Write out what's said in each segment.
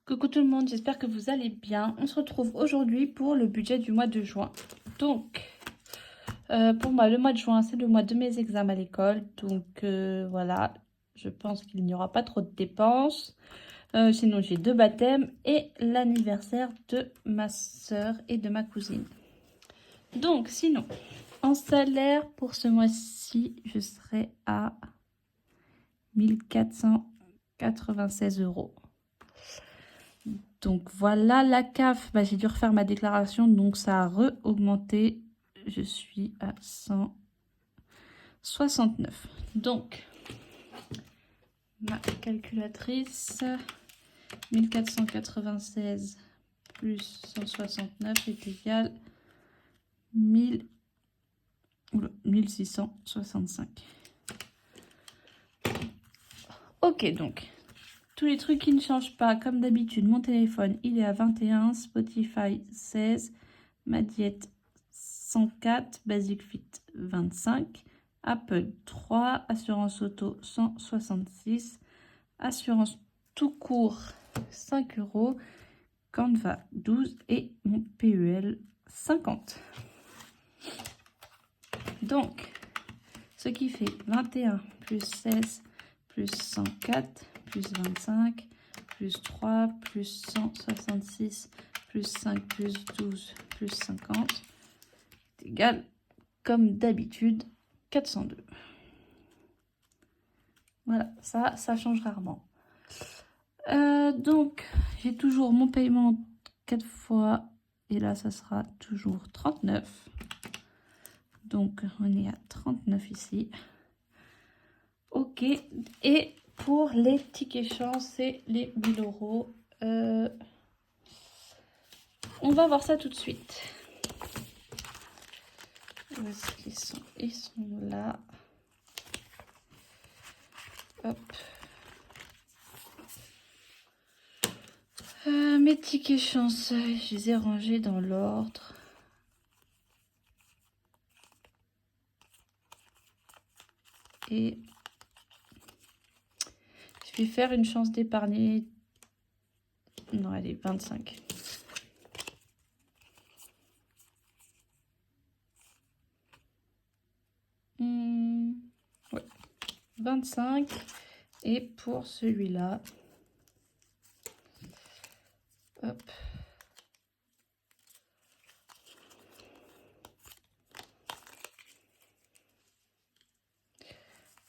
Coucou tout le monde, j'espère que vous allez bien. On se retrouve aujourd'hui pour le budget du mois de juin. Donc, pour moi, le mois de juin, c'est le mois de mes examens à l'école. Donc, voilà, je pense qu'il n'y aura pas trop de dépenses. Sinon, j'ai 2 baptêmes et l'anniversaire de ma soeur et de ma cousine. Donc, sinon, en salaire pour ce mois-ci, je serai à 1496 €. Donc voilà, la CAF, j'ai dû refaire ma déclaration, donc ça a re-augmenté. Je suis à 169. Donc, ma calculatrice, 1496 plus 169 est égal 1665. Ok, donc, tous les trucs qui ne changent pas, comme d'habitude, mon téléphone, il est à 21, Spotify 16, ma diète 104, Basic Fit 25, Apple 3, assurance auto 166, assurance tout court 5 €, Canva 12 et mon PEL 50. Donc, ce qui fait 21 plus 16 plus 104 plus 25 plus 3 plus 166 plus 5 plus 12 plus 50 est égal, comme d'habitude, 402. Voilà, ça change rarement. Donc, j'ai toujours mon paiement 4 fois. Et là, ça sera toujours 39. Donc, on est à 39 ici. Ok. Et pour les tickets chance, c'est les 1000 €. On va voir ça tout de suite. Où est-ce qu'ils sont? Ils sont là. Hop. Mes tickets chance, je les ai rangés dans l'ordre. Et je vais faire une chance d'épargner. Non, elle est 25. Ouais. 25. Et pour celui-là, hop.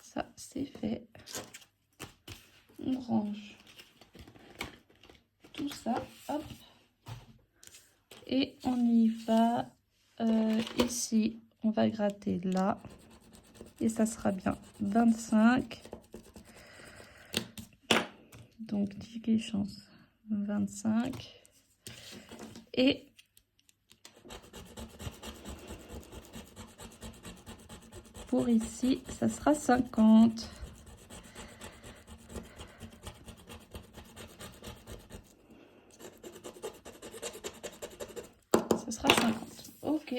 Ça, c'est fait. On range tout ça, hop. Et on y va. Ici, on va gratter là. Et ça sera bien 25. Donc, ticket chance 25. Et pour ici, ça sera 50. Ça sera 50. Ok.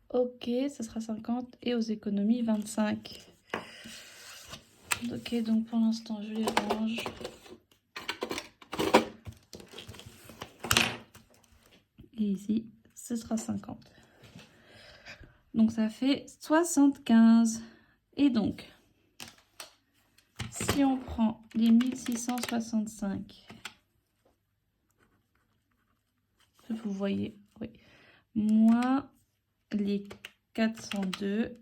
Ok, ça sera 50. Et aux économies, 25. Ok, donc pour l'instant, je les range. Et ici, ce sera 50. Donc, ça fait 75. Et donc, si on prend les 1665, vous voyez, oui, moins les 402,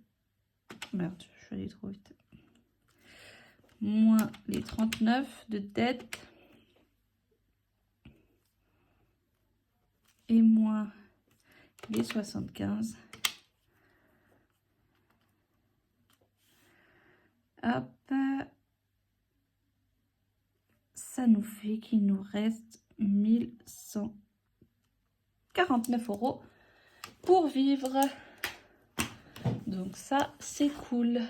merde, je suis allée trop vite, moins les 39 de dette, et moins les 75. Hop, ça nous fait qu'il nous reste 1149 € pour vivre. Donc ça, c'est cool.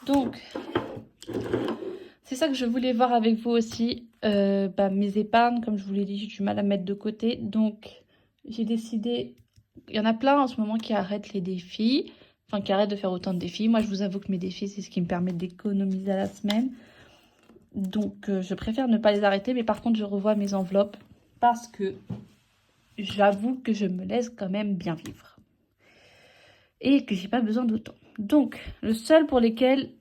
Donc, c'est ça que je voulais voir avec vous aussi. Mes épargnes, comme je vous l'ai dit, j'ai du mal à mettre de côté. Donc, j'ai décidé... Il y en a plein en ce moment qui arrêtent les défis. Enfin, qui arrêtent de faire autant de défis. Moi, je vous avoue que mes défis, c'est ce qui me permet d'économiser à la semaine. Donc, je préfère ne pas les arrêter. Mais par contre, je revois mes enveloppes parce que j'avoue que je me laisse quand même bien vivre. Et que j'ai pas besoin d'autant. Donc, le seul pour lesquels...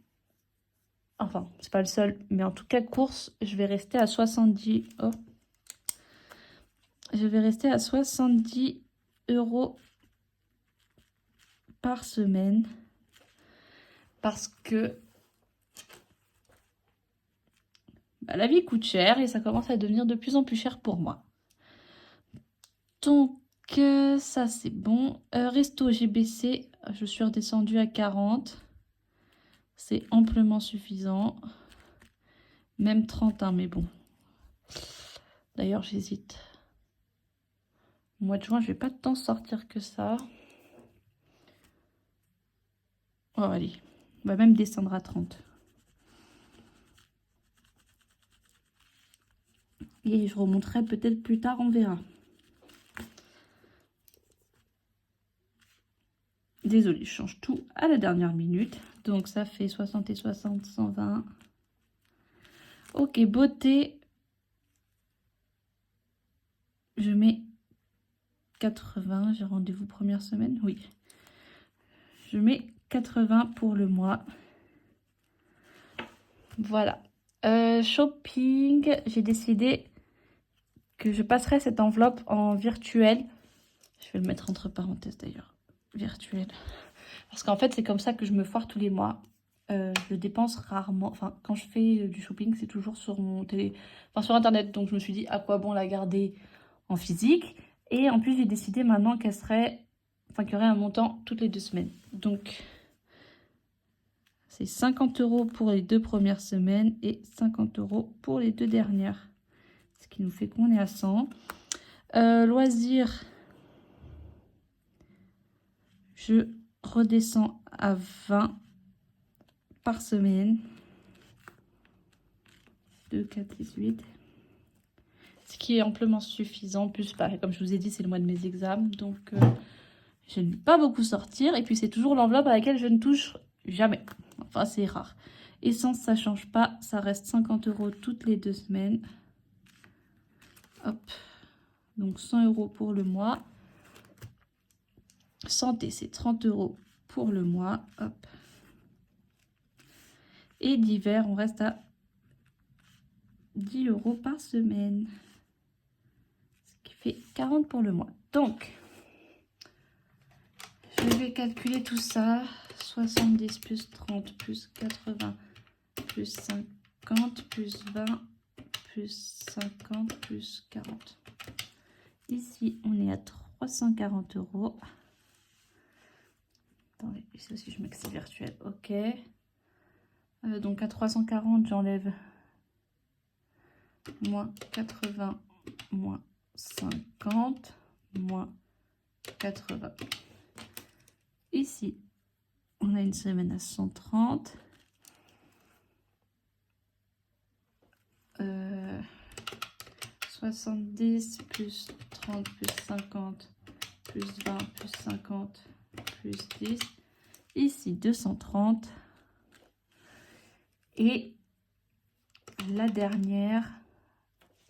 Enfin, c'est pas le seul, mais en tout cas, course, je vais rester à 70... Oh. Je vais rester à 70 € par semaine. Parce que la vie coûte cher et ça commence à devenir de plus en plus cher pour moi. Donc, ça c'est bon. Resto, j'ai baissé. Je suis redescendue à 40. C'est amplement suffisant. Même 30, hein, mais bon. D'ailleurs, j'hésite. Au mois de juin, je vais pas tant sortir que ça. Oh, allez. On va même descendre à 30. Et je remonterai peut-être plus tard, on verra. Désolée, je change tout à la dernière minute. Donc, ça fait 60 et 60, 120. Ok, beauté. Je mets 80. J'ai rendez-vous première semaine. Oui. Je mets 80 pour le mois. Voilà. Shopping. J'ai décidé que je passerai cette enveloppe en virtuel. Je vais le mettre entre parenthèses d'ailleurs. Virtuel. Parce qu'en fait, c'est comme ça que je me foire tous les mois. Je dépense rarement. Enfin, quand je fais du shopping, c'est toujours sur mon sur Internet. Donc, je me suis dit, à quoi bon la garder en physique? Et en plus, j'ai décidé maintenant qu'elle serait... Enfin, qu'il y aurait un montant toutes les 2 semaines. Donc, c'est 50 € pour les 2 premières semaines et 50 € pour les 2 dernières. Ce qui nous fait qu'on est à 100. Loisirs, je redescends à 20 par semaine. 2, 4, 18. Ce qui est amplement suffisant. Plus, pareil, comme je vous ai dit, c'est le mois de mes examens. Donc, je ne vais pas beaucoup sortir. Et puis, c'est toujours l'enveloppe à laquelle je ne touche jamais. Enfin, c'est rare. Essence, ça ne change pas. Ça reste 50 € toutes les 2 semaines. Hop. Donc, 100 € pour le mois. Santé, c'est 30 € pour le mois. Hop. Et d'hiver, on reste à 10 € par semaine. Ce qui fait 40 pour le mois. Donc, je vais calculer tout ça. 70 plus 30 plus 80 plus 50 plus 20 plus 50 plus 40. Ici, on est à 340 €. Attendez, ici aussi, je mets que c'est virtuel. Ok. Donc, à 340, j'enlève moins 80, moins 50, moins 80. Ici, on a une semaine à 130. 70 plus 30 plus 50 plus 20 plus 50 plus 10. Ici, 230. Et la dernière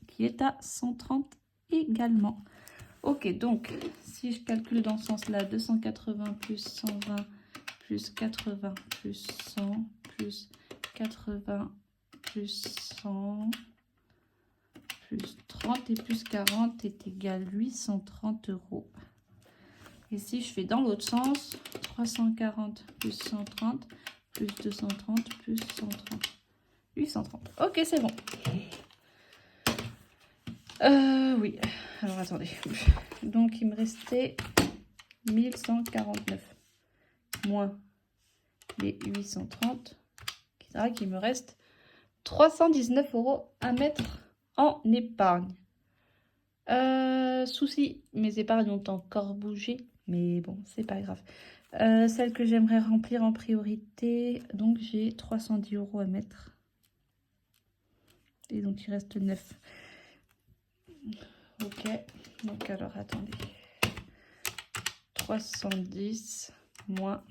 qui est à 130 également. Ok, donc si je calcule dans ce sens-là, 280 plus 120 plus 80 plus 100 plus 80 plus 100 plus 30 et plus 40 est égal à 830 €. Et si je fais dans l'autre sens, 340 plus 130 plus 230 plus 130. 830. Ok, c'est bon. Oui. Alors, attendez. Donc, il me restait 1149 moins les 830. C'est vrai qu'il me reste 319 € à mettre en épargne. Souci, mes épargnes ont encore bougé. Mais bon, c'est pas grave. Celle que j'aimerais remplir en priorité. Donc, j'ai 310 € à mettre. Et donc, il reste 9. Ok. Donc, alors, attendez. 310 moins...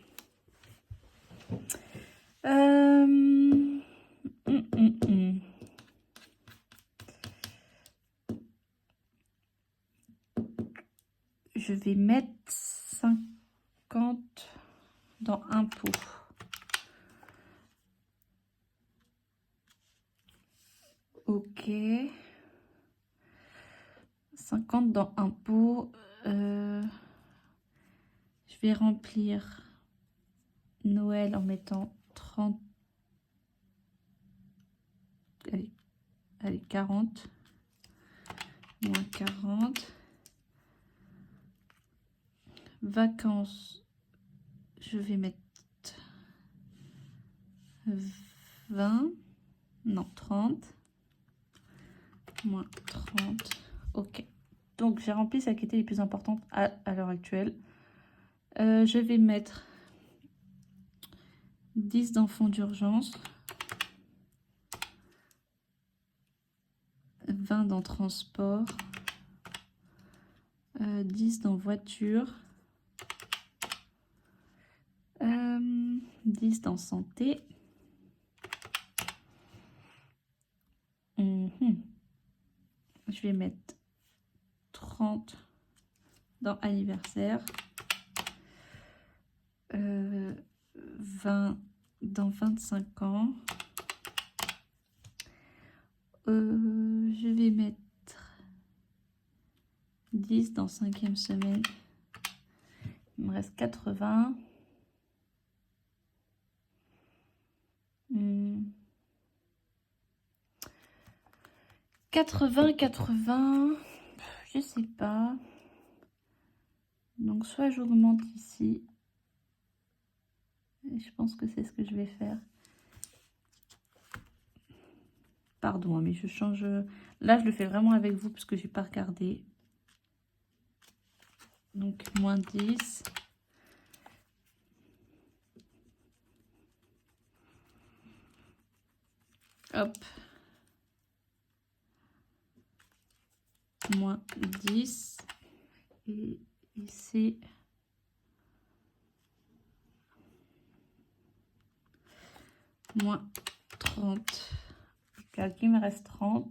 je vais mettre 50 dans un pot. Ok. 50 dans un pot. Je vais remplir Noël en mettant 30. Allez, 40. Moins 40. Vacances, je vais mettre 20. Non, 30. Moins 30. Ok. Donc, j'ai rempli celles qui étaient les plus importantes à l'heure actuelle. Je vais mettre 10 dans fonds d'urgence. 20 dans transport. 10 dans voiture. 10 dans santé. Je vais mettre 30 dans anniversaire. 20 dans 25 ans. Je vais mettre 10 dans 5e semaine. Il me reste 80. 80, je sais pas. Donc soit j'augmente ici. Et je pense que c'est ce que je vais faire. Pardon, mais je change. Là, je le fais vraiment avec vous parce que j'ai pas regardé. Donc moins 10. Hop. Moins 10. Et ici. Moins 30. Il me reste 30.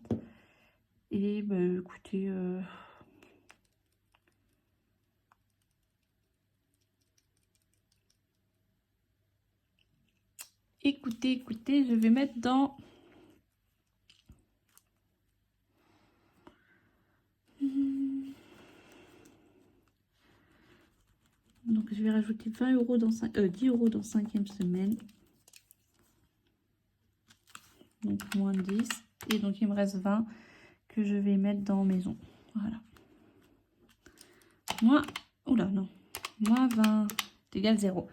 Et bah, écoutez, écoutez, je vais mettre dans... Donc je vais rajouter 20 € dans 10 € dans 5e semaine. Donc moins 10. Et donc il me reste 20 que je vais mettre dans maison. Voilà. Moins... Oula, non. Moins 20 égale 0.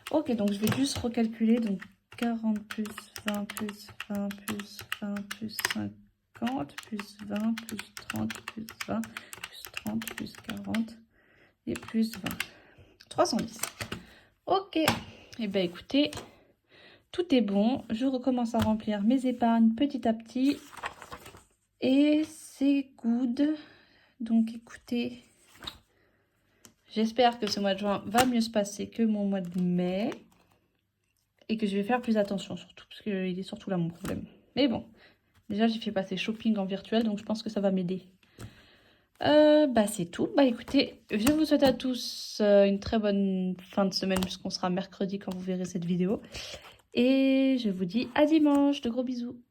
Ok, donc je vais juste recalculer. Donc 40 plus 20 plus 20 plus 20 plus 50 plus 20 plus 30 plus 20 plus 30 plus 40 et plus 20. 310. Ok. Et bien écoutez, tout est bon. Je recommence à remplir mes épargnes petit à petit. Et c'est good. Donc écoutez, j'espère que ce mois de juin va mieux se passer que mon mois de mai. Et que je vais faire plus attention surtout. Parce qu'il est surtout là mon problème. Mais bon, déjà j'ai fait passer shopping en virtuel. Donc je pense que ça va m'aider. Bah c'est tout. Bah écoutez, je vous souhaite à tous une très bonne fin de semaine. Puisqu'on sera mercredi quand vous verrez cette vidéo. Et je vous dis à dimanche. De gros bisous.